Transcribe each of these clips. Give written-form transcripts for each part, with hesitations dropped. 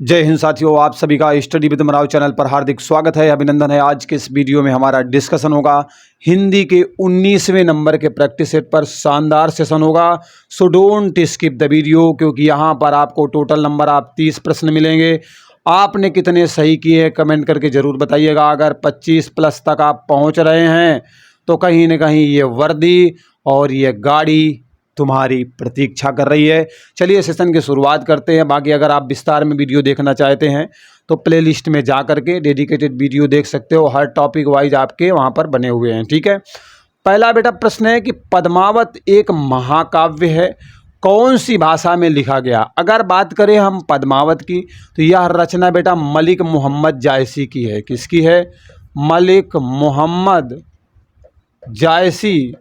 जय हिंद साथियों, आप सभी का स्टडी विद मराव चैनल पर हार्दिक स्वागत है, अभिनंदन है। आज के इस वीडियो में हमारा डिस्कशन होगा हिंदी के 19वें नंबर के प्रैक्टिस सेट पर। शानदार सेशन होगा, so don't skip the video, क्योंकि यहाँ पर आपको टोटल नंबर 30 प्रश्न मिलेंगे। आपने कितने सही किए कमेंट करके ज़रूर बताइएगा। अगर 25 प्लस तक आप पहुँच रहे हैं तो कहीं ना कहीं ये वर्दी और ये गाड़ी तुम्हारी प्रतीक्षा कर रही है। चलिए सेशन की शुरुआत करते हैं। बाकी अगर आप विस्तार में वीडियो देखना चाहते हैं तो प्लेलिस्ट में जा करके डेडिकेटेड वीडियो देख सकते हो, हर टॉपिक वाइज आपके वहाँ पर बने हुए हैं। ठीक है, पहला बेटा प्रश्न है कि पद्मावत एक महाकाव्य है, कौन सी भाषा में लिखा गया। अगर बात करें हम पद्मावत की तो यह रचना बेटा मलिक मोहम्मद जायसी की है। किसकी है? मलिक मोहम्मद जायसी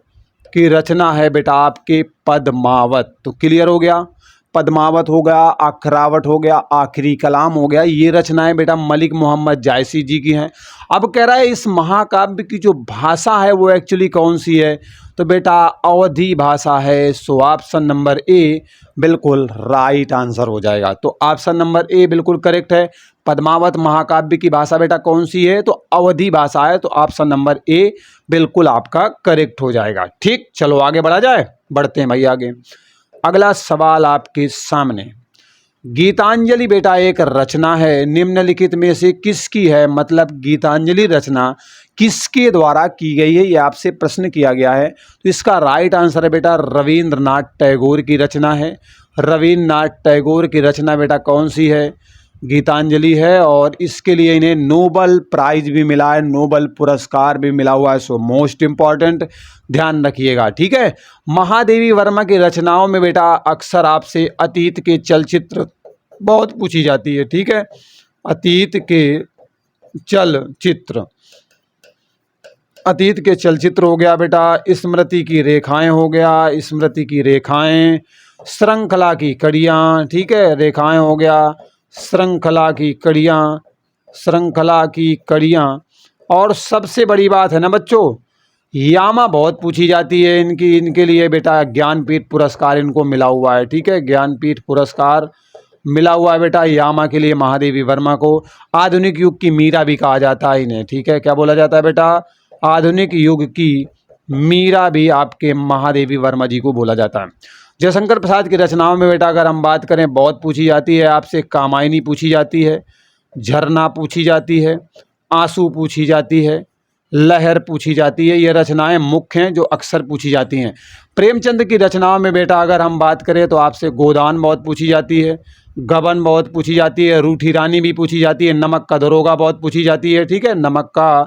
की रचना है बेटा आपके पद्मावत। तो क्लियर हो गया, पद्मावत हो गया, अखरावट हो गया, आखिरी कलाम हो गया, ये रचनाएं बेटा मलिक मोहम्मद जायसी जी की हैं। अब कह रहा है इस महाकाव्य की जो भाषा है वो एक्चुअली कौन सी है, तो बेटा अवधी भाषा है। सो ऑप्शन नंबर ए बिल्कुल राइट आंसर हो जाएगा। तो ऑप्शन नंबर ए बिल्कुल करेक्ट है। पद्मावत महाकाव्य की भाषा बेटा कौन सी है, तो अवधी भाषा है। तो ऑप्शन नंबर ए बिल्कुल आपका करेक्ट हो जाएगा। ठीक, चलो आगे बढ़ा जाए, बढ़ते हैं भाई आगे। अगला सवाल आपके सामने, गीतांजलि बेटा एक रचना है, निम्नलिखित में से किसकी है। मतलब गीतांजलि रचना किसके द्वारा की गई है, ये आपसे प्रश्न किया गया है। तो इसका राइट आंसर है बेटा रविंद्रनाथ टैगोर की रचना है। रविंद्रनाथ टैगोर की रचना बेटा कौन सी है? गीतांजलि है, और इसके लिए इन्हें नोबल प्राइज भी मिला है, नोबल पुरस्कार भी मिला हुआ है। सो मोस्ट इम्पॉर्टेंट, ध्यान रखिएगा। ठीक है, महादेवी वर्मा की रचनाओं में बेटा अक्सर आपसे अतीत के चलचित्र बहुत पूछी जाती है। ठीक है, अतीत के चलचित्र, अतीत के चलचित्र हो गया बेटा, स्मृति की रेखाएं हो गया, स्मृति की रेखाएं, श्रृंखला की कड़ियाँ। ठीक है, रेखाएं हो गया, श्रृंखला की कड़ियाँ, श्रृंखला की कड़ियाँ। और सबसे बड़ी बात है ना बच्चों, यामा बहुत पूछी जाती है इनकी, इनके लिए बेटा ज्ञानपीठ पुरस्कार इनको मिला हुआ है। ठीक है, ज्ञानपीठ पुरस्कार मिला हुआ है बेटा यामा के लिए, महादेवी वर्मा को। आधुनिक युग की मीरा भी कहा जाता है इन्हें। ठीक है, क्या बोला जाता है बेटा? आधुनिक युग की मीरा भी आपके महादेवी वर्मा जी को बोला जाता है। जयशंकर प्रसाद की रचनाओं में बेटा अगर हम बात करें बहुत पूछी जाती है आपसे, कामायनी पूछी जाती है, झरना पूछी जाती है, आंसू पूछी जाती है, लहर पूछी जाती है। ये रचनाएं मुख्य हैं जो अक्सर पूछी जाती हैं। प्रेमचंद की रचनाओं में बेटा अगर हम बात करें तो आपसे गोदान बहुत पूछी जाती है, गबन बहुत पूछी जाती है, रूठी रानी भी पूछी जाती है, नमक का दरोगा बहुत पूछी जाती है। ठीक है, नमक का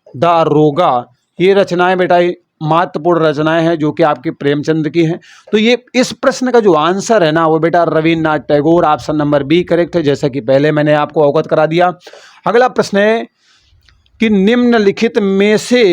दारोगा, ये रचनाएं बेटा महत्वपूर्ण रचनाएं हैं जो कि आपके प्रेमचंद की हैं। तो ये इस प्रश्न का जो आंसर है ना वो बेटा Rabindranath Tagore, option number B correct है, जैसा कि पहले मैंने आपको अवगत करा दिया। अगला प्रश्न है कि निम्नलिखित में से,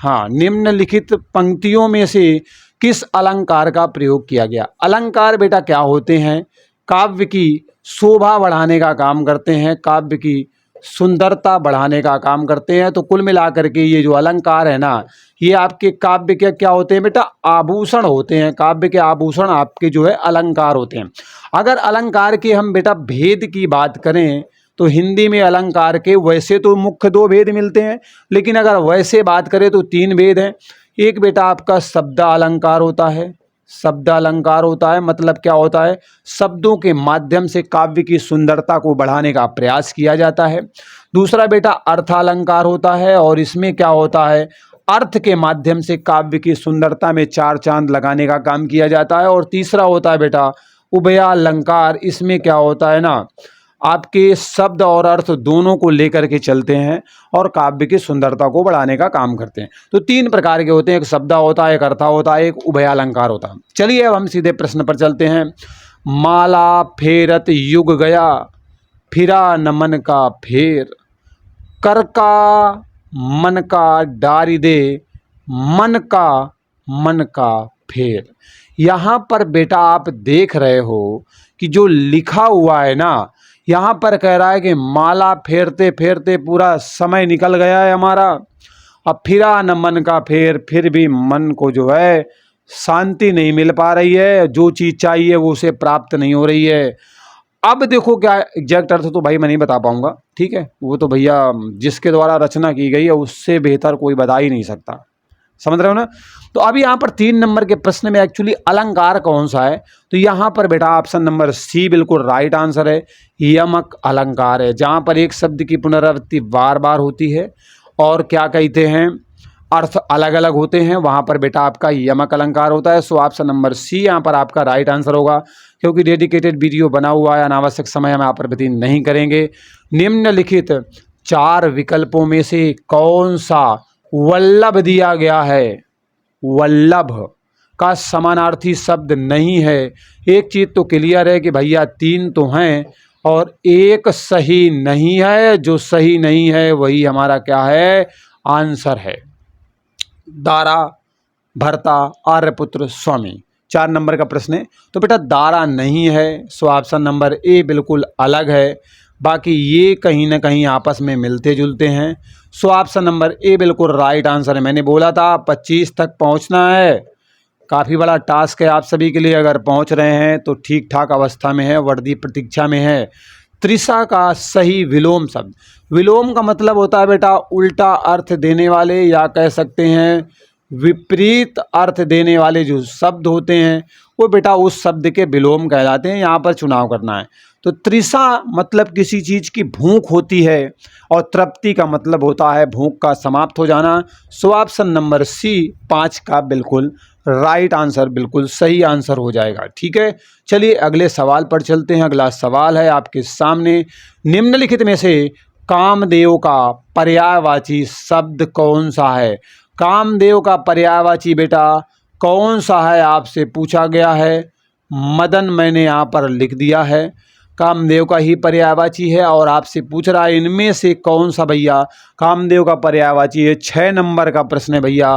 निम्नलिखित पंक्तियों में से किस अलंकार का प्रयोग किया गया। अलंकार बेटा क्या होते हैं? काव्य की शोभा बढ़ाने का काम करते हैं, काव्य की सुंदरता बढ़ाने का काम करते हैं। तो कुल मिलाकर के ये जो अलंकार है ना, ये आपके काव्य के क्या होते हैं बेटा? आभूषण होते हैं। काव्य के आभूषण आपके जो है अलंकार होते हैं। अगर अलंकार के हम बेटा भेद की बात करें तो हिंदी में अलंकार के वैसे तो मुख्य 2 भेद मिलते हैं, लेकिन अगर वैसे बात करें तो 3 भेद हैं। एक बेटा आपका शब्द अलंकार होता है, शब्द अलंकार होता है, मतलब क्या होता है? शब्दों के माध्यम से काव्य की सुंदरता को बढ़ाने का प्रयास किया जाता है। दूसरा बेटा अर्थ अलंकार होता है, और इसमें क्या होता है? अर्थ के माध्यम से काव्य की सुंदरता में 4 चांद लगाने का काम किया जाता है। और तीसरा होता है बेटा उभयालंकार, इसमें क्या होता है ना, आपके शब्द और अर्थ दोनों को लेकर के चलते हैं और काव्य की सुंदरता को बढ़ाने का काम करते हैं। तो 3 प्रकार के होते हैं, एक शब्द होता है, एक अर्थ होता है, एक उभयालंकार होता है। चलिए अब हम सीधे प्रश्न पर चलते हैं। माला फेरत युग गया, फिरा न मन का फेर, कर का मन का डारी दे, मन का फेर। यहाँ पर बेटा आप देख रहे हो कि जो लिखा हुआ है ना, यहाँ पर कह रहा है कि माला फेरते फेरते पूरा समय निकल गया है हमारा, अब फिरा न मन का फेर, फिर भी मन को जो है शांति नहीं मिल पा रही है, जो चीज़ चाहिए वो उसे प्राप्त नहीं हो रही है। अब देखो क्या एग्जैक्ट अर्थ तो भाई मैं नहीं बता पाऊंगा, ठीक है, वो तो भैया जिसके द्वारा रचना की गई है उससे बेहतर कोई बता ही नहीं सकता, समझ रहे हो ना। तो अब यहाँ पर 3 नंबर के प्रश्न में एक्चुअली अलंकार कौन सा है, तो यहाँ पर बेटा ऑप्शन नंबर सी बिल्कुल राइट आंसर है, यमक अलंकार है, जहाँ पर एक शब्द की पुनरावृत्ति बार बार होती है और क्या कहते हैं अर्थ अलग अलग होते हैं, वहाँ पर बेटा आपका यमक अलंकार होता है। सो ऑप्शन नंबर सी यहाँ पर आपका राइट आंसर होगा, क्योंकि डेडिकेटेड वीडियो बना हुआ है, अनावश्यक समय हम यहाँ पर व्यतीत नहीं करेंगे। निम्नलिखित 4 विकल्पों में से कौन सा वल्लभ दिया गया है, वल्लभ का समानार्थी शब्द नहीं है। एक चीज़ तो क्लियर है कि भैया 3 तो हैं और एक सही नहीं है, जो सही नहीं है वही हमारा क्या है आंसर है। दारा, भर्ता, आर्यपुत्र, स्वामी, 4 नंबर का प्रश्न है। तो बेटा दारा नहीं है, सो ऑप्शन नंबर ए बिल्कुल अलग है, बाकी ये कहीं ना कहीं आपस में मिलते जुलते हैं। सो ऑप्शन नंबर ए बिल्कुल राइट आंसर है। मैंने बोला था 25 तक पहुंचना है, काफ़ी बड़ा टास्क है आप सभी के लिए, अगर पहुंच रहे हैं तो ठीक ठाक अवस्था में है, वर्दी प्रतीक्षा में है। त्रिशा का सही विलोम शब्द, विलोम का मतलब होता है बेटा उल्टा अर्थ देने वाले या कह सकते हैं विपरीत अर्थ देने वाले जो शब्द होते हैं वो बेटा उस शब्द के विलोम कहलाते हैं। यहाँ पर चुनाव करना है। तो त्रिशा मतलब किसी चीज़ की भूख होती है और तृप्ति का मतलब होता है भूख का समाप्त हो जाना। सो ऑप्शन नंबर सी 5 का बिल्कुल राइट आंसर, बिल्कुल सही आंसर हो जाएगा। ठीक है, चलिए अगले सवाल पर चलते हैं। अगला सवाल है आपके सामने, निम्नलिखित में से कामदेव का पर्यायवाची शब्द कौन सा है। कामदेव का पर्यायवाची बेटा कौन सा है आपसे पूछा गया है। मदन मैंने यहाँ पर लिख दिया है, कामदेव का ही पर्यायवाची है और आपसे पूछ रहा है इनमें से कौन सा भैया कामदेव का पर्यायवाची है। 6 नंबर का प्रश्न है भैया।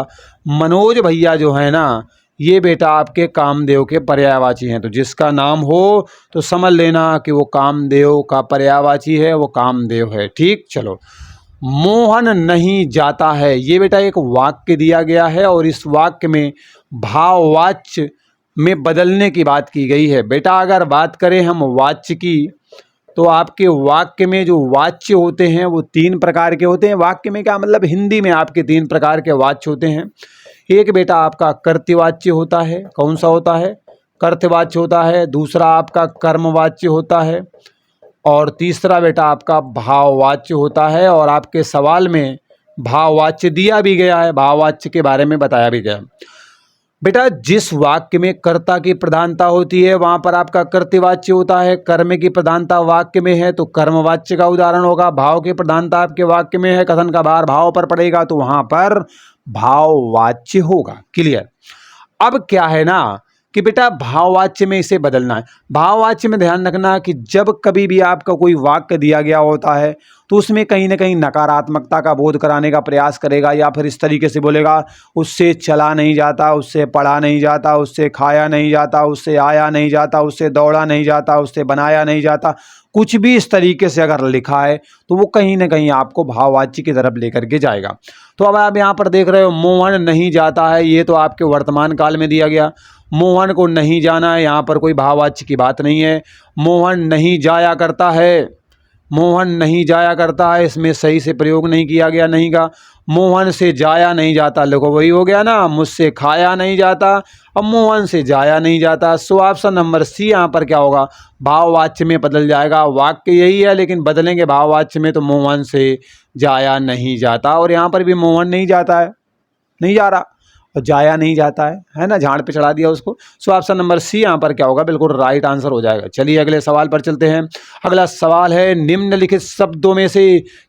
मनोज भैया जो है ना ये बेटा आपके कामदेव के पर्यायवाची हैं, तो जिसका नाम हो तो समझ लेना कि वो कामदेव का पर्यायवाची है, वो कामदेव है। ठीक, चलो। मोहन नहीं जाता है, ये बेटा एक वाक्य दिया गया है और इस वाक्य में भाववाच्य में बदलने की बात की गई है। बेटा अगर बात करें हम वाच्य की तो आपके वाक्य में जो वाच्य होते हैं वो 3 प्रकार के होते हैं। वाक्य में क्या मतलब, हिंदी में आपके 3 प्रकार के वाच्य होते हैं। एक बेटा आपका कर्तवाच्य होता है, कौन सा होता है, कर्तवाच्य होता है। दूसरा आपका कर्मवाच्य होता है और तीसरा बेटा आपका भाववाच्य होता है। और आपके सवाल में भाववाच्य दिया भी गया है, भाववाच्य के बारे में बताया भी गया। बेटा जिस वाक्य में कर्ता की प्रधानता होती है वहाँ पर आपका कर्तवाच्य होता है। कर्म की प्रधानता वाक्य में है तो कर्मवाच्य का उदाहरण होगा। भाव की प्रधानता आपके वाक्य में है, कथन का भार भाव पर पड़ेगा तो वहाँ पर भाववाच्य होगा। क्लियर। अब क्या है ना कि बेटा भाववाच्य में इसे बदलना है। भाववाच्य में ध्यान रखना कि जब कभी भी आपका कोई वाक्य दिया गया होता है तो उसमें कहीं ना कहीं नकारात्मकता का बोध कराने का प्रयास करेगा या फिर इस तरीके से बोलेगा उससे चला नहीं जाता, उससे पढ़ा नहीं जाता, उससे खाया नहीं जाता, उससे आया नहीं जाता, उससे दौड़ा नहीं जाता, उससे बनाया नहीं जाता। कुछ भी इस तरीके से अगर लिखा है तो वो कहीं ना कहीं आपको भाववाच्य की तरफ लेकर के जाएगा। तो अब आप यहाँ पर देख रहे हो मोहन नहीं जाता है, ये तो आपके वर्तमान काल में दिया गया। मोहन को नहीं जाना है, यहाँ पर कोई भाववाच्य की बात नहीं है। मोहन नहीं जाया करता है, मोहन नहीं जाया करता है, इसमें सही से प्रयोग नहीं किया गया नहीं का। मोहन से जाया नहीं जाता, देखो वही हो गया ना, मुझसे खाया नहीं जाता, अब मोहन से जाया नहीं जाता। सो ऑप्शन नंबर सी यहाँ पर क्या होगा, भाववाच्य में बदल जाएगा। वाक्य यही है लेकिन बदलेंगे भाववाच्य में, तो मोहन से जाया नहीं जाता। और यहाँ पर भी मोहन नहीं जाता है, नहीं जा रहा, और जाया नहीं जाता है ना, झाड़ पे चढ़ा दिया उसको। सो ऑप्शन नंबर सी यहाँ पर क्या होगा, बिल्कुल राइट आंसर हो जाएगा। चलिए अगले सवाल पर चलते हैं। अगला सवाल है, निम्नलिखित शब्दों में से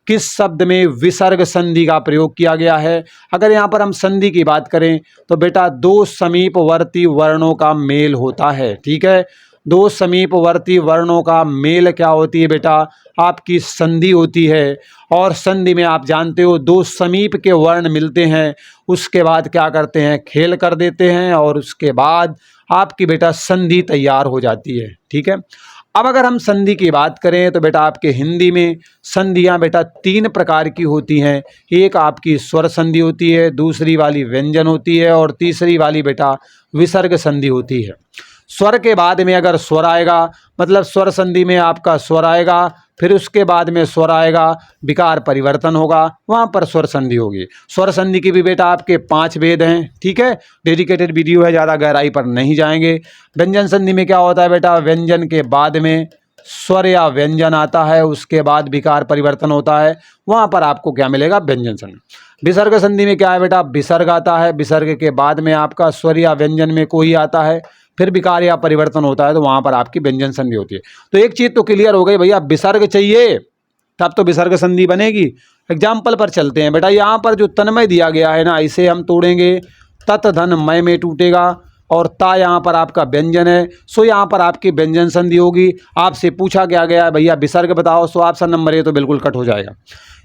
किस शब्द में विसर्ग संधि का प्रयोग किया गया है। अगर यहाँ पर हम संधि की बात करें तो बेटा 2 समीपवर्ती वर्णों का मेल होता है। ठीक है, 2 समीपवर्ती वर्णों का मेल क्या होती है बेटा, आपकी संधि होती है। और संधि में आप जानते हो 2 समीप के वर्ण मिलते हैं, उसके बाद क्या करते हैं, खेल कर देते हैं और उसके बाद आपकी बेटा संधि तैयार हो जाती है। ठीक है, अब अगर हम संधि की बात करें तो बेटा आपके हिंदी में संधियां बेटा 3 प्रकार की होती हैं। एक आपकी स्वर संधि होती है, दूसरी वाली व्यंजन होती है और तीसरी वाली बेटा विसर्ग संधि होती है। स्वर के बाद में अगर स्वर आएगा, मतलब स्वर संधि में आपका स्वर आएगा, फिर उसके बाद में स्वर आएगा, विकार परिवर्तन होगा, वहाँ पर स्वर संधि होगी। स्वर संधि के भी बेटा आपके 5 भेद हैं, ठीक है, डेडिकेटेड वीडियो है, ज़्यादा गहराई पर नहीं जाएंगे। व्यंजन संधि में क्या होता है बेटा, व्यंजन के बाद में स्वर या व्यंजन आता है, उसके बाद विकार परिवर्तन होता है, वहाँ पर आपको क्या मिलेगा, व्यंजन संधि। विसर्ग संधि में क्या है बेटा, विसर्ग आता है, विसर्ग के बाद में आपका स्वर या व्यंजन में कोई आता है, फिर विकार या परिवर्तन होता है, तो वहाँ पर आपकी व्यंजन संधि होती है। तो एक चीज़ तो क्लियर हो गई भैया, विसर्ग चाहिए तब तो विसर्ग संधि बनेगी। एग्जाम्पल पर चलते हैं बेटा, यहाँ पर जो तन्मय दिया गया है ना, इसे हम तोड़ेंगे, तत् धन मय में टूटेगा, और ता यहाँ पर आपका व्यंजन है, सो यहाँ पर आपकी व्यंजन संधि होगी। आपसे पूछा क्या गया है भैया विसर्ग बताओ, सो ऑप्शन नंबर ए तो बिल्कुल कट हो जाएगा।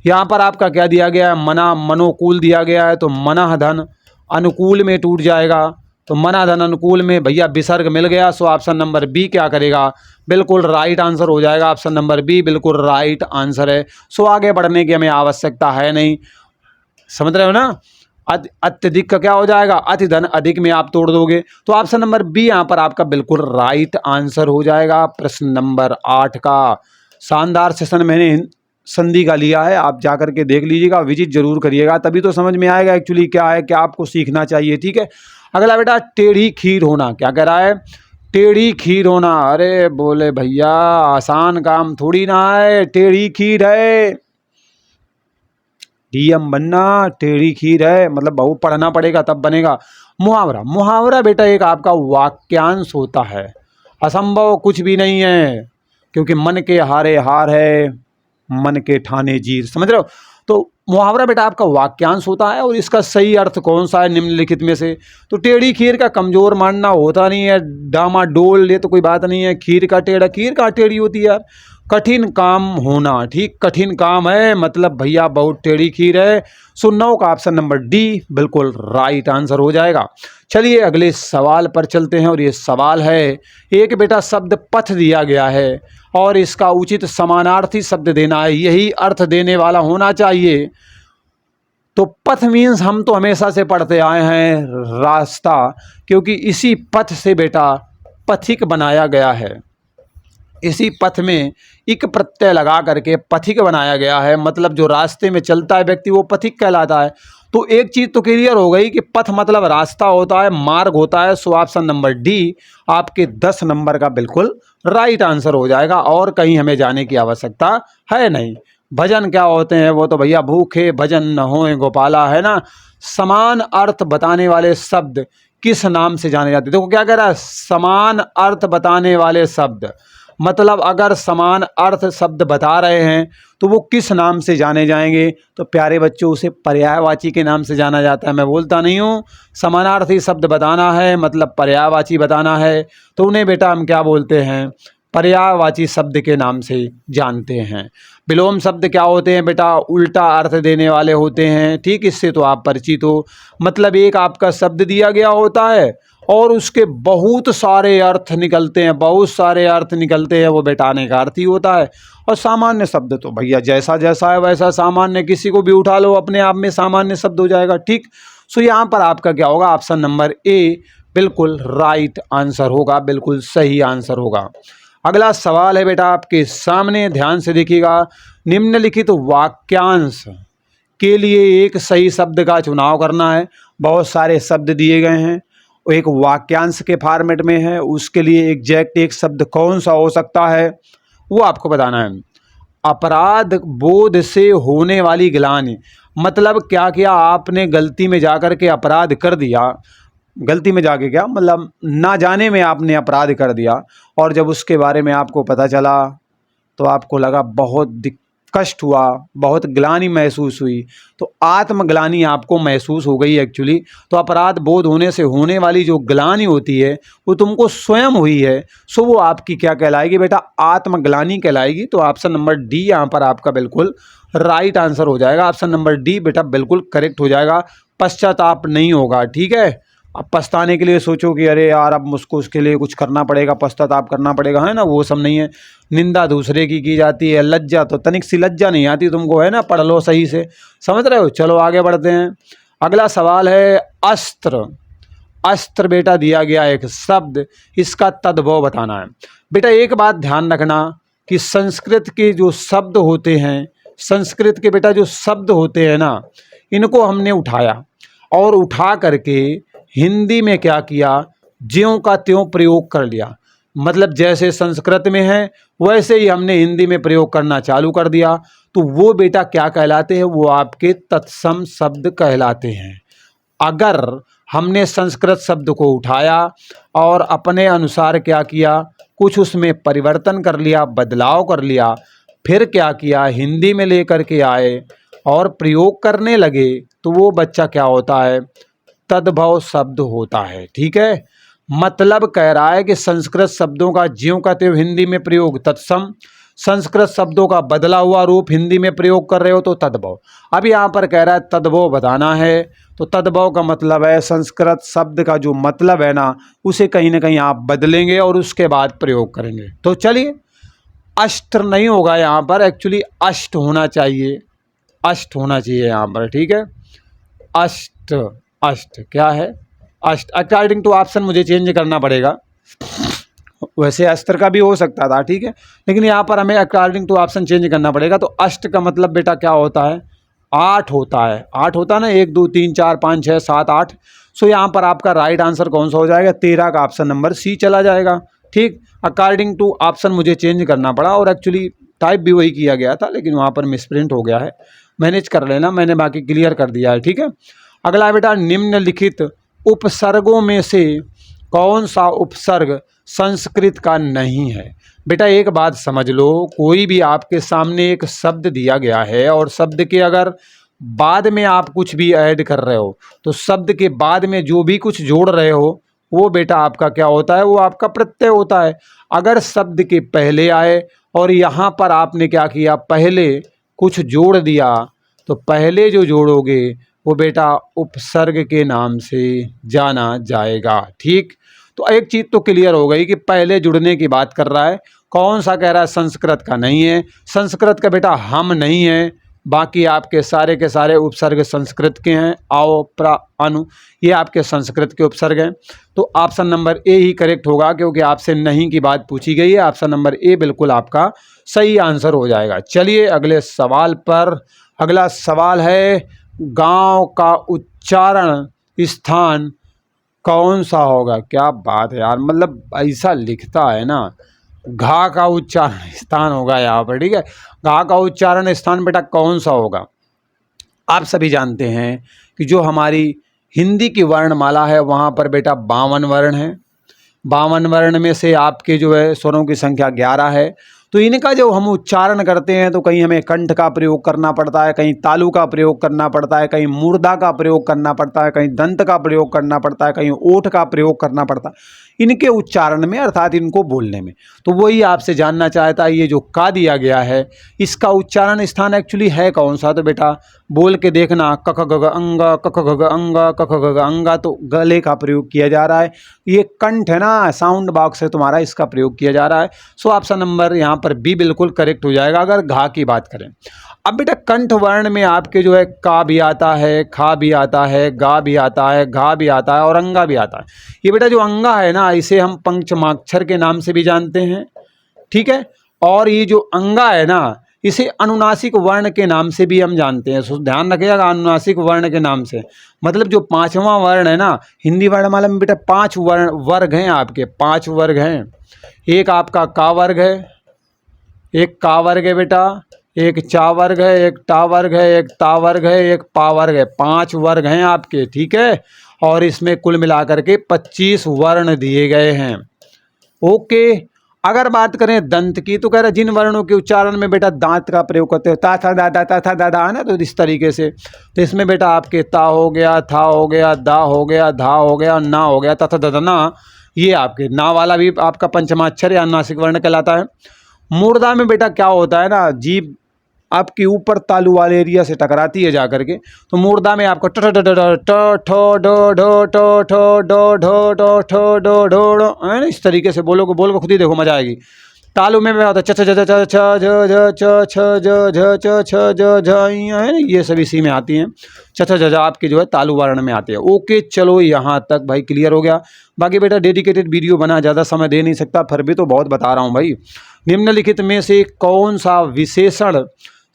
यहाँ पर आपका क्या दिया गया है, मना मनोकूल दिया गया है, तो मना धन अनुकूल में टूट जाएगा, तो मना धन अनुकूल में भैया विसर्ग मिल गया, सो ऑप्शन नंबर बी क्या करेगा, बिल्कुल राइट आंसर हो जाएगा। ऑप्शन नंबर बी बिल्कुल राइट आंसर है। सो आगे बढ़ने की हमें आवश्यकता है नहीं, समझ रहे हो ना। अत्यधिक का क्या हो जाएगा, अति धन अधिक में आप तोड़ दोगे, तो ऑप्शन नंबर बी यहाँ पर आपका बिल्कुल राइट आंसर हो जाएगा। प्रश्न नंबर 8 का शानदार सेशन मैंने संधि का लिया है, आप जाकर के देख लीजिएगा, विजिट जरूर करिएगा, तभी तो समझ में आएगा एक्चुअली क्या है, क्या आपको सीखना चाहिए, ठीक है। अगला बेटा, टेढ़ी खीर होना, क्या कह रहा है, टेढ़ी खीर होना। अरे बोले भैया आसान काम थोड़ी ना है, टेढ़ी खीर है, डीएम बनना टेढ़ी खीर है, मतलब बहुत पढ़ना पड़ेगा तब बनेगा। मुहावरा, मुहावरा बेटा एक आपका वाक्यांश होता है, असंभव कुछ भी नहीं है, क्योंकि मन के हारे हार है, मन के ठाने जीत, समझ रहे हो। तो मुहावरा बेटा आपका वाक्यांश होता है, और इसका सही अर्थ कौन सा है निम्नलिखित में से, तो टेढ़ी खीर का कमजोर मानना होता नहीं है, डामाडोल ये तो कोई बात नहीं है, खीर का टेढ़ा, खीर का टेढ़ी होती है यार, कठिन काम होना, ठीक, कठिन काम है, मतलब भैया बहुत टेढ़ी खीर है। सो 9 का ऑप्शन नंबर डी बिल्कुल राइट आंसर हो जाएगा। चलिए अगले सवाल पर चलते हैं, और ये सवाल है, एक बेटा शब्द पथ दिया गया है, और इसका उचित समानार्थी शब्द देना है, यही अर्थ देने वाला होना चाहिए। तो पथ मीन्स हम तो हमेशा से पढ़ते आए हैं रास्ता, क्योंकि इसी पथ से बेटा पथिक बनाया गया है, इसी पथ में इक प्रत्यय लगा करके पथिक बनाया गया है, मतलब जो रास्ते में चलता है व्यक्ति वो पथिक कहलाता है। तो एक चीज़ तो क्लियर हो गई कि पथ मतलब रास्ता होता है, मार्ग होता है। सो ऑप्शन नंबर डी आपके 10 नंबर का बिल्कुल राइट आंसर हो जाएगा, और कहीं हमें जाने की आवश्यकता है नहीं। भजन क्या होते हैं, वो तो भैया भूखे भजन न होए गोपाला, है ना। समान अर्थ बताने वाले शब्द किस नाम से जाने जाते हैं, देखो क्या कह रहा है, समान अर्थ बताने वाले शब्द, मतलब अगर समान अर्थ शब्द बता रहे हैं तो वो किस नाम से जाने जाएंगे, तो प्यारे बच्चों उसे पर्यायवाची के नाम से जाना जाता है। मैं बोलता नहीं हूँ, समानार्थी शब्द बताना है मतलब पर्यायवाची बताना है, तो उन्हें बेटा हम क्या बोलते हैं, पर्यायवाची शब्द के नाम से जानते हैं। विलोम शब्द क्या होते हैं बेटा, उल्टा अर्थ देने वाले होते हैं, ठीक, इससे तो आप परिचित हो। मतलब एक आपका शब्द दिया गया होता है और उसके बहुत सारे अर्थ निकलते हैं, बहुत सारे अर्थ निकलते हैं, वो बेटाने का अर्थ ही होता है। और सामान्य शब्द तो भैया जैसा जैसा है वैसा सामान्य, किसी को भी उठा लो अपने आप में सामान्य शब्द हो जाएगा, ठीक। सो यहाँ पर आपका क्या होगा, ऑप्शन नंबर ए बिल्कुल राइट आंसर होगा, बिल्कुल सही आंसर होगा। अगला सवाल है बेटा आपके सामने, ध्यान से देखिएगा। निम्नलिखित वाक्यांश के लिए एक सही शब्द का चुनाव करना है। बहुत सारे शब्द दिए गए हैं, एक वाक्यांश के फॉर्मेट में है, उसके लिए एग्जैक्ट एक शब्द कौन सा हो सकता है वो आपको बताना है। अपराध बोध से होने वाली ग्लानि, मतलब क्या किया आपने, गलती में जाकर के अपराध कर दिया, गलती में जाके क्या मतलब ना जाने में आपने अपराध कर दिया, और जब उसके बारे में आपको पता चला तो आपको लगा बहुत कष्ट हुआ, बहुत ग्लानि महसूस हुई, तो आत्मग्लानि आपको महसूस हो गई एक्चुअली। तो अपराध बोध होने से होने वाली जो ग्लानि होती है वो तुमको स्वयं हुई है, सो वो आपकी क्या कहलाएगी बेटा, आत्मग्लानि कहलाएगी। तो ऑप्शन नंबर डी यहाँ पर आपका बिल्कुल राइट आंसर हो जाएगा। ऑप्शन नंबर डी बेटा बिल्कुल करेक्ट हो जाएगा। पश्चाताप नहीं होगा, ठीक है। अब पछताने के लिए सोचो कि अरे यार अब मुझको उसके लिए कुछ करना पड़ेगा, पश्चाताप करना पड़ेगा, है ना, वो सब नहीं है। निंदा दूसरे की जाती है, लज्जा तो तनिक सी लज्जा नहीं आती तुमको, है ना, पढ़ लो सही से, समझ रहे हो। चलो आगे बढ़ते हैं। अगला सवाल है अस्त्र। अस्त्र बेटा दिया गया एक शब्द, इसका तद्भव बताना है। बेटा एक बात ध्यान रखना कि संस्कृत के जो शब्द होते हैं, संस्कृत के बेटा जो शब्द होते हैं ना, इनको हमने उठाया और उठा करके हिंदी में क्या किया, ज्यों का त्यों प्रयोग कर लिया। मतलब जैसे संस्कृत में है वैसे ही हमने हिंदी में प्रयोग करना चालू कर दिया। तो वो बेटा क्या कहलाते हैं, वो आपके तत्सम शब्द कहलाते हैं। अगर हमने संस्कृत शब्द को उठाया और अपने अनुसार क्या किया, कुछ उसमें परिवर्तन कर लिया, बदलाव कर लिया, फिर क्या किया, हिंदी में लेकर के आए और प्रयोग करने लगे, तो वो बच्चा क्या होता है, तद्भव शब्द होता है। ठीक है, मतलब कह रहा है कि संस्कृत शब्दों का ज्यों का त्यों हिंदी में प्रयोग तत्सम, संस्कृत शब्दों का बदला हुआ रूप हिंदी में प्रयोग कर रहे हो तो तद्भव। अब यहाँ पर कह रहा है तद्भव बताना है, तो तद्भव का मतलब है संस्कृत शब्द का जो मतलब है ना, उसे कहीं ना कहीं आप बदलेंगे और उसके बाद प्रयोग करेंगे। तो चलिए, अष्ट नहीं होगा यहाँ पर, एक्चुअली अष्ट होना चाहिए, अष्ट होना चाहिए यहाँ पर। ठीक है, अष्ट, अष्ट क्या है, अष्ट। अकॉर्डिंग टू ऑप्शन मुझे चेंज करना पड़ेगा, वैसे अस्त्र का भी हो सकता था। ठीक है, लेकिन यहाँ पर हमें अकॉर्डिंग टू ऑप्शन चेंज करना पड़ेगा। तो अष्ट का मतलब बेटा क्या होता है, 8 होता है। 8 होता है ना, 1 2 3 4 5 6 7 8। सो यहाँ पर आपका राइट आंसर कौन सा हो जाएगा, 13 का ऑप्शन नंबर सी चला जाएगा। ठीक, अकॉर्डिंग टू ऑप्शन मुझे चेंज करना पड़ा और एक्चुअली टाइप भी वही किया गया था, लेकिन वहाँ पर मिसप्रिंट हो गया है, मैनेज कर लेना, मैंने बाकी क्लियर कर दिया है। ठीक है, अगला बेटा, निम्नलिखित उपसर्गों में से कौन सा उपसर्ग संस्कृत का नहीं है। बेटा एक बात समझ लो, कोई भी आपके सामने एक शब्द दिया गया है और शब्द के अगर बाद में आप कुछ भी ऐड कर रहे हो, तो शब्द के बाद में जो भी कुछ जोड़ रहे हो वो बेटा आपका क्या होता है, वो आपका प्रत्यय होता है। अगर शब्द के पहले आए और यहाँ पर आपने क्या किया, पहले कुछ जोड़ दिया, तो पहले जो जोड़ोगे वो बेटा उपसर्ग के नाम से जाना जाएगा। ठीक, तो एक चीज़ तो क्लियर हो गई कि पहले जुड़ने की बात कर रहा है। कौन सा कह रहा है, संस्कृत का नहीं है, संस्कृत का बेटा हम नहीं है, बाकी आपके सारे के सारे उपसर्ग संस्कृत के हैं। आओ, प्रा, अनु, ये आपके संस्कृत के उपसर्ग हैं। तो option number A he correct होगा, क्योंकि आपसे नहीं की बात पूछी गई है। ऑप्शन नंबर ए बिल्कुल आपका सही आंसर हो जाएगा। चलिए अगले सवाल पर। अगला सवाल है, गांव का उच्चारण स्थान कौन सा होगा। क्या बात है यार, मतलब ऐसा लिखता है ना, घा का उच्चारण स्थान होगा यहाँ पर। ठीक है, घा का उच्चारण स्थान बेटा कौन सा होगा। आप सभी जानते हैं कि जो हमारी हिंदी की वर्णमाला है वहाँ पर बेटा 52 वर्ण हैं। 52 वर्ण में से आपके जो है स्वरों की संख्या 11 है। तो इनका जो हम उच्चारण करते हैं तो कहीं हमें कंठ का प्रयोग करना पड़ता है, कहीं तालु का प्रयोग करना पड़ता है, कहीं मूर्धा का प्रयोग करना पड़ता है, कहीं दंत का प्रयोग करना पड़ता है, कहीं ओठ का प्रयोग करना पड़ता है इनके उच्चारण में, अर्थात इनको बोलने में। तो वही आपसे जानना चाहता है, ये जो का दिया गया है इसका उच्चारण स्थान एक्चुअली है कौन सा। तो बेटा बोल के देखना, कख गग अंगा, कख गग अंगा, कख गग अंगा, तो गले का प्रयोग किया जा रहा है। ये कंठ है ना, साउंड बॉक्स है तुम्हारा, इसका प्रयोग किया जा रहा है। सो ऑप्शन नंबर यहाँ पर बी बिल्कुल करेक्ट हो जाएगा अगर घा की बात करें। अब बेटा कंठ वर्ण में आपके जो है का भी आता है, खा भी आता है, गा भी आता है, घा भी आता है और अंगा भी आता है। ये बेटा जो अंगा है ना, इसे हम पंचमाक्षर के नाम से भी जानते हैं। ठीक है, और ये जो अंगा है ना, इसे अनुनासिक वर्ण के नाम से भी हम जानते हैं। सो ध्यान रखिएगा, अनुनासिक वर्ण के नाम से मतलब जो 5वां वर्ण है ना, हिंदी वर्णमाला में बेटा 5 वर्ग हैं आपके, 5 वर्ग हैं। एक आपका का वर्ग है, एक का वर्ग है बेटा, एक चा वर्ग है, एक टा वर्ग है, एक ता वर्ग है, एक पा वर्ग है। 5 वर्ग हैं आपके। ठीक है, और इसमें कुल मिलाकर के 25 वर्ण दिए गए हैं। ओके, अगर बात करें दंत की तो कह रहे जिन वर्णों के उच्चारण में बेटा दांत का प्रयोग करते हो, ता था दादा, ता था दादा, है ना, तो इस तरीके से। तो इसमें बेटा आपके ता हो गया, था हो गया, दा हो गया, धा हो गया, ना हो गया, तथा ददना, ये आपके ना वाला भी आपका पंचमाक्षर या अनुनासिक वर्ण कहलाता है। मूर्धा में बेटा क्या होता है ना, जीभ आपके ऊपर तालु वाले एरिया से टकराती है जाकर के, तो मूर्धा में आपको ट ट ट ठो डो ढो टो ठो डो ढो टो ठो डो ढो, है ना, इस तरीके से बोलो, खुद ही देखो मजा आएगी। तालु में होता है च छ ज ज छ ज ज च छ ज झ च छ ज झ है ना, ये सब इसी में आती हैं। छ छ ज आपके जो है तालु वर्ण में आती है। ओके चलो यहाँ तक भाई क्लियर हो गया। बाकी बेटा डेडिकेटेड वीडियो बना, ज़्यादा समय दे नहीं सकता, फिर भी तो बहुत बता रहा हूँ भाई। निम्नलिखित में से कौन सा विशेषण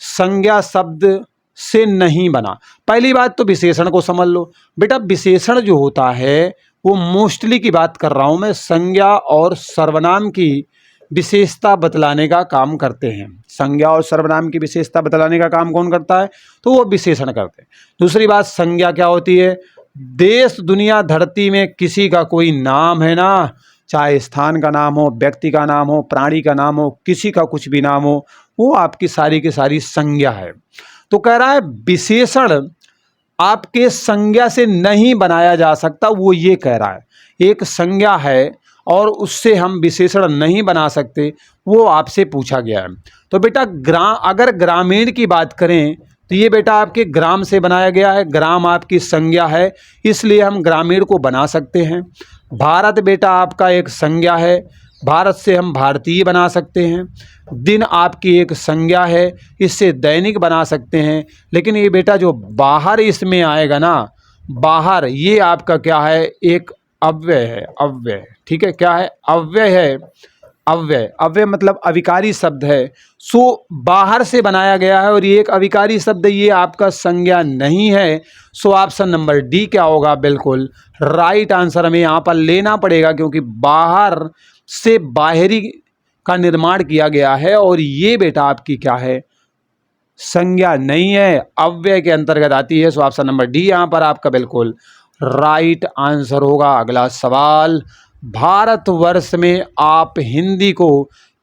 संज्ञा शब्द से नहीं बना? पहली बात तो विशेषण को समझ लो बेटा। विशेषण जो होता है वो मोस्टली की बात कर रहा हूँ मैं, संज्ञा और सर्वनाम की विशेषता बतलाने का काम करते हैं। संज्ञा और सर्वनाम की विशेषता बतलाने का काम कौन करता है? तो वो विशेषण करते हैं। दूसरी बात, संज्ञा क्या होती है? देश दुनिया धरती में किसी का कोई नाम है ना, चाहे स्थान का नाम हो, व्यक्ति का नाम हो, प्राणी का नाम हो, किसी का कुछ भी नाम हो, वो आपकी सारी की सारी संज्ञा है। तो कह रहा है विशेषण आपके संज्ञा से नहीं बनाया जा सकता, वो ये कह रहा है। एक संज्ञा है और उससे हम विशेषण नहीं बना सकते, वो आपसे पूछा गया है। तो बेटा अगर ग्रामीण की बात करें तो ये बेटा आपके ग्राम से बनाया गया है। ग्राम आपकी संज्ञा है, इसलिए हम ग्रामीण को बना सकते हैं। भारत बेटा आपका एक संज्ञा है, भारत से हम भारतीय बना सकते हैं। दिन आपकी एक संज्ञा है, इससे दैनिक बना सकते हैं। लेकिन ये बेटा जो बाहर इसमें आएगा ना, बाहर ये आपका क्या है? एक अव्यय है। अव्यय, ठीक है, क्या है? अव्यय है। अव्यय, अव्यय मतलब अविकारी शब्द है। सो बाहर से बनाया गया है और ये एक अविकारी शब्द, ये आपका संज्ञा नहीं है। सो ऑप्शन नंबर डी क्या होगा? बिल्कुल राइट आंसर हमें यहाँ पर लेना पड़ेगा, क्योंकि बाहर से बाहरी का निर्माण किया गया है और ये बेटा आपकी क्या है? संज्ञा नहीं है, अव्यय के अंतर्गत आती है। सो ऑप्शन नंबर डी यहाँ पर आपका बिल्कुल राइट आंसर होगा। अगला सवाल, भारतवर्ष में आप हिंदी को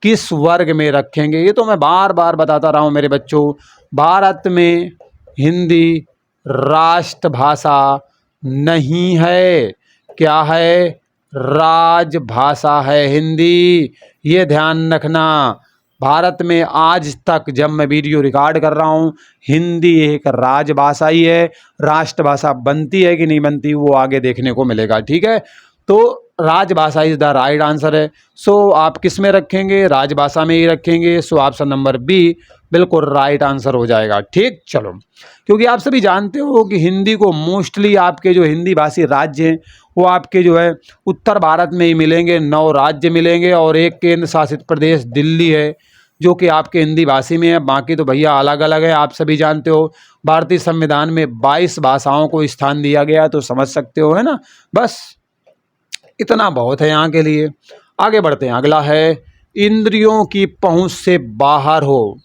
किस वर्ग में रखेंगे? ये तो मैं बार बार बताता रहा हूँ मेरे बच्चों। भारत में हिंदी राष्ट्रभाषा नहीं है। क्या है? राजभाषा है हिंदी, ये ध्यान रखना। भारत में आज तक जब मैं वीडियो रिकॉर्ड कर रहा हूँ, हिंदी एक राजभाषा ही है। राष्ट्रभाषा बनती है कि नहीं बनती, वो आगे देखने को मिलेगा, ठीक है। तो राजभाषा इज द राइट आंसर है। सो आप किस में रखेंगे? राजभाषा में ही रखेंगे। सो ऑप्शन नंबर बी बिल्कुल राइट आंसर हो जाएगा, ठीक। चलो, क्योंकि आप सभी जानते हो कि हिंदी को मोस्टली आपके जो हिंदी भाषी राज्य हैं वो आपके जो है उत्तर भारत में ही मिलेंगे। 9 राज्य मिलेंगे और एक केंद्र शासित प्रदेश दिल्ली है, जो कि आपके हिंदी भाषी में है। बाकी तो भैया अलग अलग है, आप सभी जानते हो। भारतीय संविधान में 22 भाषाओं को स्थान दिया गया, तो समझ सकते हो, है ना। बस इतना बहुत है यहाँ के लिए। आगे बढ़ते हैं। अगला है, इंद्रियों की पहुँच से बाहर हो,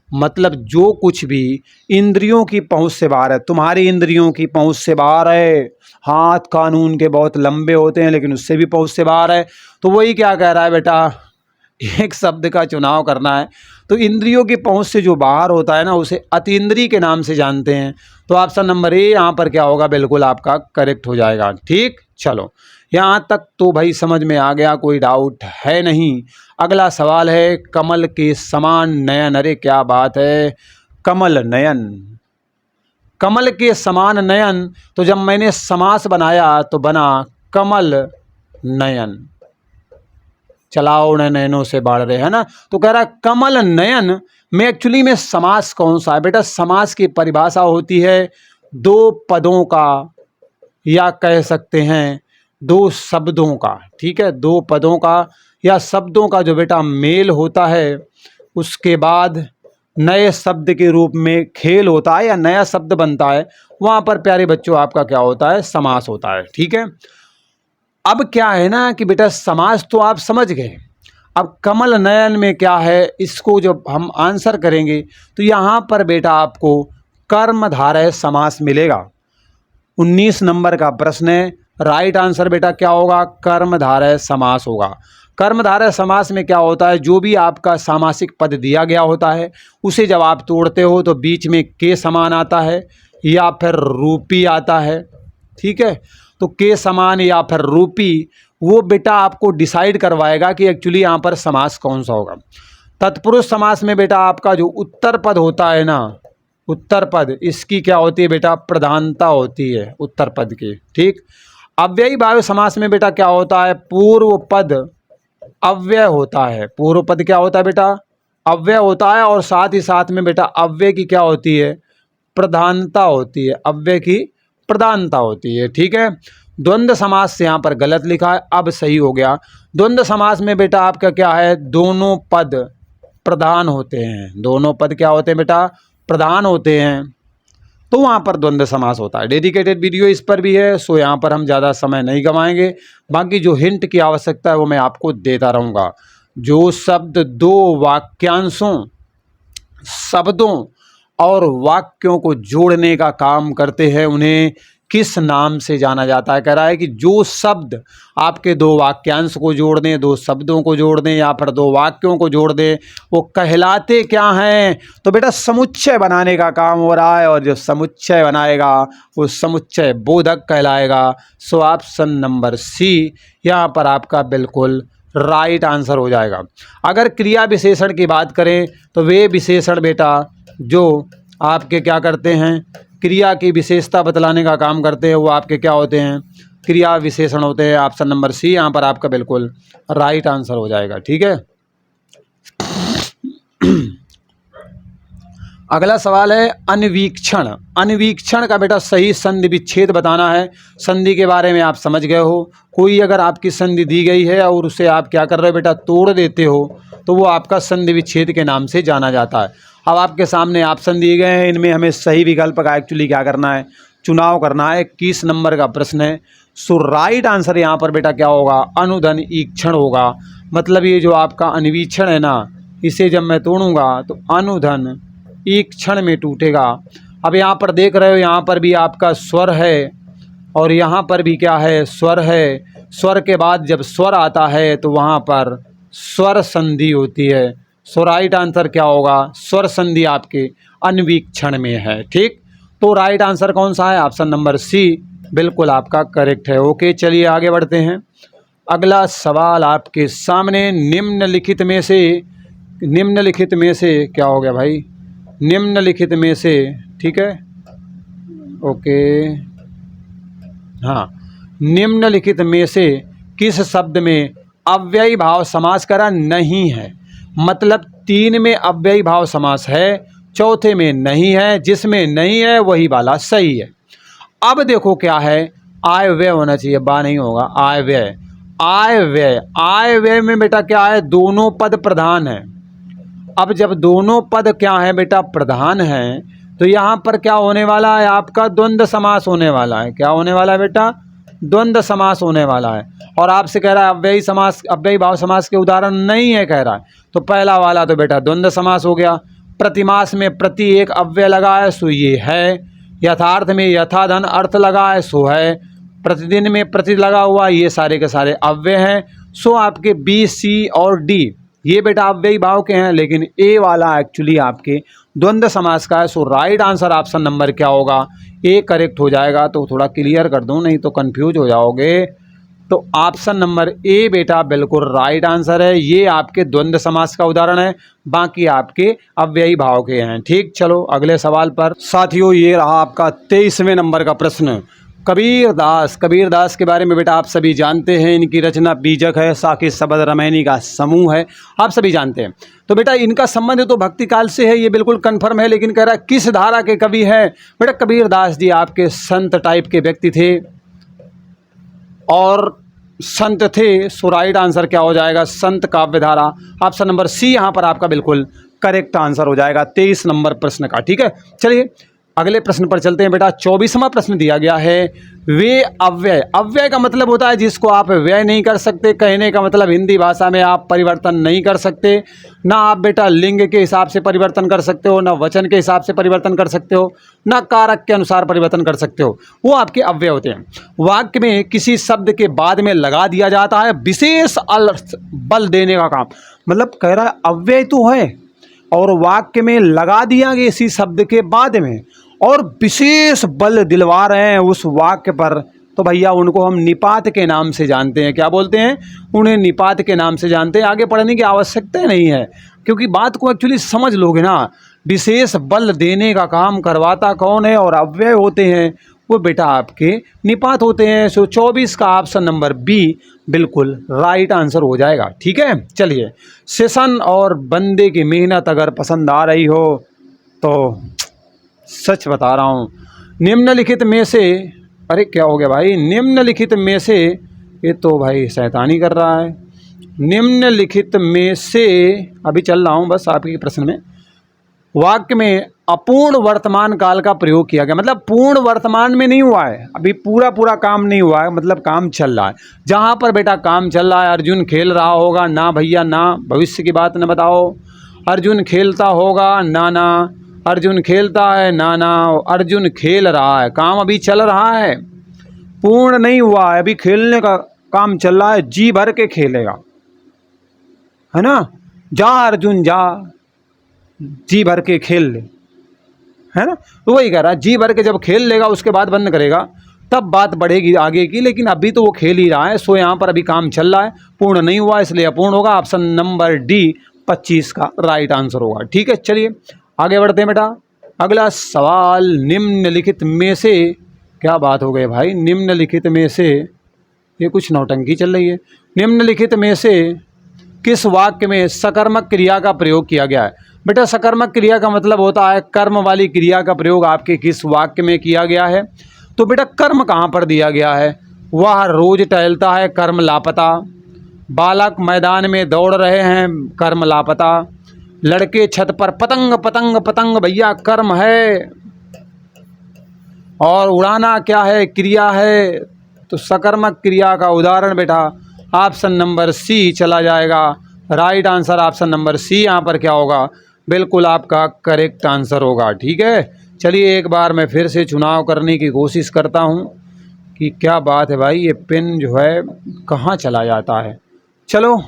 मतलब जो कुछ भी इंद्रियों की पहुँच से बाहर है। तुम्हारी इंद्रियों की पहुँच से बाहर है। हाथ कानून के बहुत लंबे होते हैं, लेकिन उससे भी पहुँच से बाहर है। तो वही क्या कह रहा है बेटा? एक शब्द का चुनाव करना है। तो इंद्रियों की पहुंच से जो बाहर होता है ना, उसे अतीन्द्रिय के नाम से जानते हैं। तो ऑप्शन नंबर ए यहाँ पर क्या होगा? बिल्कुल आपका करेक्ट हो जाएगा, ठीक। चलो, यहाँ तक तो भाई समझ में आ गया, कोई डाउट है नहीं। अगला सवाल है, कमल के समान नयन। अरे क्या बात है, कमल नयन, कमल के समान नयन। तो जब मैंने समास बनाया तो बना कमल नयन। चलाओ नयनों से बाढ़ रहे, है ना। तो कह रहा है कमल नयन में एक्चुअली में समास कौन सा है? बेटा समास की परिभाषा होती है 2 पदों का, या कह सकते हैं 2 शब्दों का, ठीक है। 2 पदों का या शब्दों का जो बेटा मेल होता है, उसके बाद नए शब्द के रूप में खेल होता है या नया शब्द बनता है, वहाँ पर प्यारे बच्चों आपका क्या होता है? समास होता है, ठीक है। अब क्या है ना कि बेटा समास तो आप समझ गए। अब कमल नयन में क्या है, इसको जब हम आंसर करेंगे तो यहाँ पर बेटा आपको कर्मधारय समास मिलेगा। 19 नंबर का प्रश्न है, राइट आंसर बेटा क्या होगा? कर्मधारय समास होगा। कर्मधारय समास में क्या होता है? जो भी आपका सामासिक पद दिया गया होता है, उसे जब आप तोड़ते हो तो बीच में के समान आता है या फिर रूपी आता है, ठीक है। तो के समान या फिर रूपी, वो बेटा आपको डिसाइड करवाएगा कि एक्चुअली यहाँ पर समास कौन सा होगा। तत्पुरुष समास में बेटा आपका जो उत्तर पद होता है ना, उत्तर पद, इसकी क्या होती है बेटा? प्रधानता होती है उत्तर पद की, ठीक। अव्ययी भाव समास में बेटा क्या होता है? पूर्व पद अव्यय होता है। पूर्व पद क्या होता है बेटा? अव्यय होता है। और साथ ही साथ में बेटा अव्यय की क्या होती है? प्रधानता होती है। अव्यय की प्रधानता होती है। ठीक है। द्वंद्व समास से यहाँ पर गलत लिखा है, अब सही हो गया। द्वंद्व समास में बेटा आपका क्या है? दोनों पद प्रधान होते हैं। दोनों पद क्या होते हैं बेटा? प्रधान होते हैं, तो वहाँ पर द्वंद्व समास होता है। डेडिकेटेड वीडियो इस पर भी है, सो यहाँ पर हम ज़्यादा समय नहीं गंवाएंगे। बाकी जो हिंट की आवश्यकता है वो मैं आपको देता रहूँगा। जो शब्द दो वाक्यांशों, शब्दों और वाक्यों को जोड़ने का काम करते हैं उन्हें किस नाम से जाना जाता है? कह रहा है कि जो शब्द आपके दो वाक्यांश को जोड़ दें, दो शब्दों को जोड़ दें या फिर दो वाक्यों को जोड़ दें, वो कहलाते क्या हैं? तो बेटा समुच्चय बनाने का काम हो रहा है, और जो समुच्चय बनाएगा वो समुच्चय बोधक कहलाएगा। सो ऑप्शन नंबर सी यहाँ पर आपका बिल्कुल राइट आंसर हो जाएगा। अगर क्रिया विशेषण की बात करें तो वे विशेषण बेटा जो आपके क्या करते हैं? क्रिया की विशेषता बतलाने का काम करते हैं, वो आपके क्या होते हैं? क्रिया विशेषण होते हैं। ऑप्शन नंबर सी यहाँ पर आपका बिल्कुल राइट आंसर हो जाएगा। ठीक है। अगला सवाल है अन्वीक्षण। अन्वीक्षण का बेटा सही संधि विच्छेद बताना है। संधि के बारे में आप समझ गए हो। कोई अगर आपकी संधि दी गई है और उसे आप क्या कर रहे हो बेटा? तोड़ देते हो, तो वो आपका संधि विच्छेद के नाम से जाना जाता है। अब आपके सामने ऑप्शन दिए गए हैं, इनमें हमें सही विकल्प का एक्चुअली क्या करना है? चुनाव करना है। 21 नंबर का प्रश्न है। सो राइट आंसर यहाँ पर बेटा क्या होगा? अनुधन ईक्षण होगा। मतलब ये जो आपका अन्वीक्षण है ना, इसे जब मैं तोड़ूंगा तो अनुधन ईक्षण में टूटेगा। अब यहाँ पर देख रहे हो, यहाँ पर भी आपका स्वर है और यहाँ पर भी क्या है? स्वर है। स्वर के बाद जब स्वर आता है तो वहाँ पर स्वर संधि होती है। सो राइट आंसर क्या होगा? स्वर संधि आपके अन्वीक्षण में है। ठीक, तो राइट आंसर कौन सा है? ऑप्शन नंबर सी बिल्कुल आपका करेक्ट है। ओके, चलिए आगे बढ़ते हैं। अगला सवाल आपके सामने निम्नलिखित में से क्या हो गया भाई? निम्नलिखित में से, ठीक है, ओके, हाँ, निम्नलिखित में से किस शब्द में अव्ययी भाव समास करा नहीं है? मतलब 3 में अव्ययी भाव समास है, चौथे में नहीं है। जिसमें नहीं है वही वाला सही है। अब देखो क्या है? आय व्यय होना चाहिए, बा नहीं होगा। आय व्यय, आय व्यय, आय व्यय में बेटा क्या है? दोनों पद प्रधान है। अब जब दोनों पद क्या है बेटा? प्रधान है, तो यहाँ पर क्या होने वाला है? आपका द्वंद्व समास होने वाला है। क्या होने वाला है बेटा? द्वंद्व समास होने वाला है। और आपसे कह रहा है अव्ययी समास, अव्ययी भाव समास के उदाहरण नहीं है कह रहा है, तो पहला वाला तो बेटा द्वंद्व समास हो गया। प्रतिमास में प्रति एक अव्यय लगा है, सो ये है। यथार्थ में यथाधन अर्थ लगा है, सो है। प्रतिदिन में प्रति लगा हुआ, ये सारे के सारे अव्यय हैं। सो आपके बी, सी और डी ये बेटा अव्ययी भाव के हैं, लेकिन ए वाला एक्चुअली आपके द्वंद्व समास का है। सो राइट आंसर ऑप्शन नंबर क्या होगा? ए करेक्ट हो जाएगा। तो थोड़ा क्लियर कर दूं, नहीं तो कंफ्यूज हो जाओगे। तो ऑप्शन नंबर ए बेटा बिल्कुल राइट आंसर है। ये आपके द्वंद्व समास का उदाहरण है, बाकी आपके अव्ययी भाव के हैं। ठीक, चलो अगले सवाल पर। साथियों, ये रहा आपका 23वें नंबर का प्रश्न। कबीरदास। कबीरदास के बारे में बेटा आप सभी जानते हैं। इनकी रचना बीजक है, साकी शब्द रामायणी का समूह है, आप सभी जानते हैं। तो बेटा इनका संबंध तो भक्ति काल से है, ये बिल्कुल कन्फर्म है। लेकिन कह रहा है किस धारा के कवि हैं? बेटा कबीरदास जी आपके संत टाइप के व्यक्ति थे और संत थे। सो राइट आंसर क्या हो जाएगा? संत काव्य धारा। ऑप्शन नंबर सी यहाँ पर आपका बिल्कुल करेक्ट आंसर हो जाएगा 23 नंबर प्रश्न का। ठीक है, चलिए अगले प्रश्न पर चलते हैं। बेटा 24वां प्रश्न दिया गया है, वे अव्यय। अव्यय का मतलब होता है जिसको आप व्यय नहीं कर सकते। कहने का मतलब हिंदी भाषा में आप परिवर्तन नहीं कर सकते। ना आप बेटा लिंग के हिसाब से परिवर्तन कर सकते हो, ना वचन के हिसाब से परिवर्तन कर सकते हो, ना कारक के अनुसार परिवर्तन कर सकते हो। वो आपके अव्यय होते हैं। वाक्य में किसी शब्द के बाद में लगा दिया जाता है विशेष अर्थ बल देने का काम। मतलब कह रहा है अव्यय तो है और वाक्य में लगा दिया गया इसी शब्द के बाद में और विशेष बल दिलवा रहे हैं उस वाक्य पर, तो भैया उनको हम निपात के नाम से जानते हैं। क्या बोलते हैं? उन्हें निपात के नाम से जानते हैं। आगे पढ़ने की आवश्यकता नहीं है, क्योंकि बात को एक्चुअली समझ लोगे ना। विशेष बल देने का काम करवाता कौन है? और अव्यय होते हैं वो बेटा आपके निपात होते हैं। सो 24 का ऑप्शन नंबर बी बिल्कुल राइट आंसर हो जाएगा। ठीक है, चलिए, सेशन और बंदे की मेहनत अगर पसंद आ रही हो तो सच बता रहा हूँ, निम्नलिखित में से, अरे क्या हो गया भाई, निम्नलिखित में से, ये तो भाई शैतानी कर रहा है। निम्नलिखित में से, अभी चल रहा हूँ बस आपके प्रश्न में, वाक्य में अपूर्ण वर्तमान काल का प्रयोग किया गया, मतलब पूर्ण वर्तमान में नहीं हुआ है, अभी पूरा पूरा काम नहीं हुआ है, मतलब काम चल रहा है। जहाँ पर बेटा काम चल रहा है, अर्जुन खेल रहा होगा, ना भैया ना, भविष्य की बात न बताओ। अर्जुन खेलता होगा, ना ना, अर्जुन खेलता है, ना ना, अर्जुन खेल रहा है, काम अभी चल रहा है, पूर्ण नहीं हुआ है, अभी खेलने का काम चल रहा है, जी भर के खेलेगा, है ना। जा अर्जुन जा, जी भर के खेल ले, है ना। तो वही कह रहा है, जी भर के जब खेल लेगा उसके बाद बंद करेगा तब बात बढ़ेगी आगे की, लेकिन अभी तो वो खेल ही रहा है। सो यहाँ पर अभी काम चल रहा है, पूर्ण नहीं हुआ, इसलिए अपूर्ण होगा। ऑप्शन नंबर डी 25 का राइट आंसर होगा। ठीक है, चलिए आगे बढ़ते हैं बेटा। अगला सवाल, निम्नलिखित में से, क्या बात हो गई भाई, निम्नलिखित में से, ये कुछ नौटंकी चल रही है। निम्नलिखित में से किस वाक्य में सकर्मक क्रिया का प्रयोग किया गया है? बेटा सकर्मक क्रिया का मतलब होता है कर्म वाली क्रिया का प्रयोग आपके किस वाक्य में किया गया है। तो बेटा कर्म कहाँ पर दिया गया है? वह रोज टहलता है, कर्म लापता। बालक मैदान में दौड़ रहे हैं, कर्म लापता। लड़के छत पर पतंग पतंग पतंग, भैया कर्म है। और उड़ाना क्या है? क्रिया है। तो सकर्मक क्रिया का उदाहरण बेटा ऑप्शन नंबर सी चला जाएगा। Right answer option number C यहाँ पर क्या होगा? बिल्कुल आपका करेक्ट आंसर होगा। ठीक है, चलिए एक बार मैं फिर से चुनाव करने की कोशिश करता हूँ कि क्या बात है भाई, ये पेन जो है कहाँ चला जाता है। चलो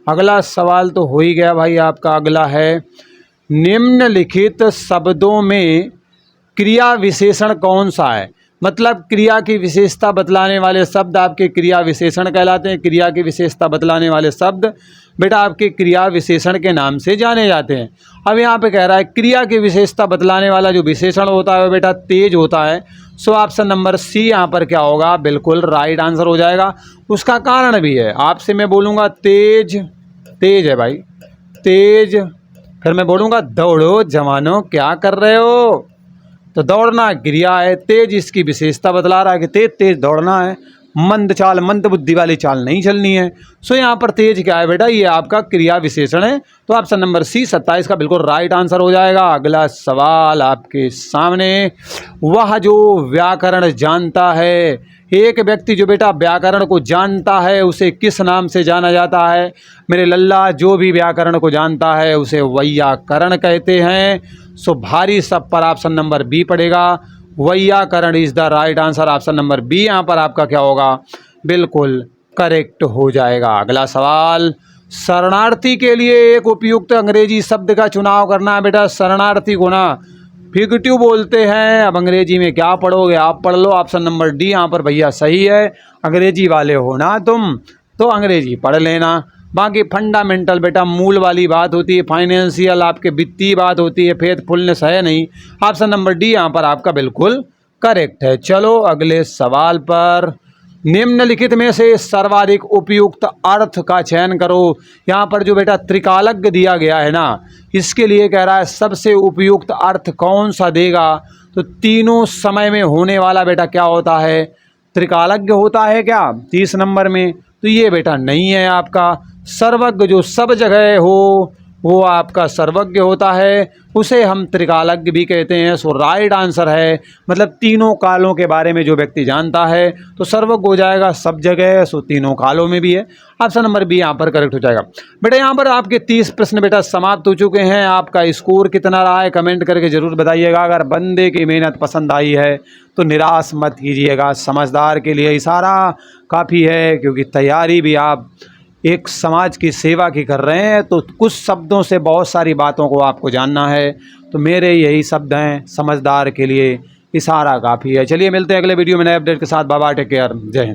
अगला सवाल तो हो ही गया भाई आपका। अगला है, निम्नलिखित शब्दों में क्रिया विशेषण कौन सा है? मतलब क्रिया की विशेषता बतलाने वाले शब्द आपके क्रिया विशेषण कहलाते हैं। क्रिया की विशेषता बतलाने वाले शब्द बेटा आपके क्रिया विशेषण के नाम से जाने जाते हैं। अब यहाँ पे कह रहा है क्रिया की विशेषता बतलाने वाला जो विशेषण होता है बेटा तेज होता है। सो ऑप्शन नंबर सी यहाँ पर क्या होगा? बिल्कुल राइट आंसर हो जाएगा। उसका कारण भी है, आपसे मैं बोलूँगा तेज, तेज है भाई तेज, फिर मैं बोलूँगा दौड़ो जवानों क्या कर रहे हो, तो दौड़ना क्रिया है, तेज इसकी विशेषता बतला रहा है कि तेज तेज दौड़ना है, मंद चाल मंद बुद्धि वाली चाल नहीं चलनी है। सो यहाँ पर तेज क्या है बेटा? ये आपका क्रिया विशेषण है। तो ऑप्शन नंबर सी 27 का बिल्कुल राइट आंसर हो जाएगा। अगला सवाल आपके सामने, वह जो व्याकरण जानता है, एक व्यक्ति जो बेटा व्याकरण को जानता है उसे किस नाम से जाना जाता है? मेरे लल्ला, जो भी व्याकरण को जानता है उसे वैयाकरण कहते हैं। सो भारी सब पर ऑप्शन नंबर बी पड़ेगा, वैयाकरण is the right answer. Option number B यहाँ पर आपका क्या होगा? बिल्कुल करेक्ट हो जाएगा। अगला सवाल, शरणार्थी के लिए एक उपयुक्त अंग्रेजी शब्द का चुनाव करना है बेटा। शरणार्थी को ना फिगटिव बोलते हैं। अब अंग्रेजी में क्या पढ़ोगे? आप पढ़ लो। ऑप्शन नंबर डी यहाँ पर भैया सही है। अंग्रेजी वाले हो ना तुम, तो अंग्रेजी पढ़ लेना। बाकी फंडामेंटल बेटा मूल वाली बात होती है, फाइनेंशियल आपके वित्तीय बात होती है, फेथफुलनेस है नहीं। ऑप्शन नंबर डी यहाँ पर आपका बिल्कुल करेक्ट है। चलो अगले सवाल पर, निम्नलिखित में से सर्वाधिक उपयुक्त अर्थ का चयन करो। यहाँ पर जो बेटा त्रिकालज्ञ दिया गया है ना, इसके लिए कह रहा है सबसे उपयुक्त अर्थ कौन सा देगा? तो तीनों समय में होने वाला बेटा क्या होता है? त्रिकालज्ञ होता है क्या 30 नंबर में? तो ये बेटा नहीं है आपका। सर्वज्ञ जो सब जगह हो वो आपका सर्वज्ञ होता है, उसे हम त्रिकालज्ञ भी कहते हैं। सो राइट आंसर है, मतलब तीनों कालों के बारे में जो व्यक्ति जानता है तो सर्वज्ञ हो जाएगा सब जगह। सो तीनों कालों में भी है। ऑप्शन नंबर बी यहाँ पर करेक्ट हो जाएगा। बेटा यहाँ पर आपके 30 प्रश्न बेटा समाप्त हो चुके हैं। आपका स्कोर कितना रहा है कमेंट करके ज़रूर बताइएगा। अगर बंदे की मेहनत पसंद आई है तो निराश मत कीजिएगा। समझदार के लिए इशारा काफ़ी है, क्योंकि तैयारी भी आप एक समाज की सेवा की कर रहे हैं, तो कुछ शब्दों से बहुत सारी बातों को आपको जानना है। तो मेरे यही शब्द हैं, समझदार के लिए इशारा काफ़ी है। चलिए मिलते हैं अगले वीडियो में नए अपडेट के साथ। बाय बाय, टेक केयर, जय हिंद।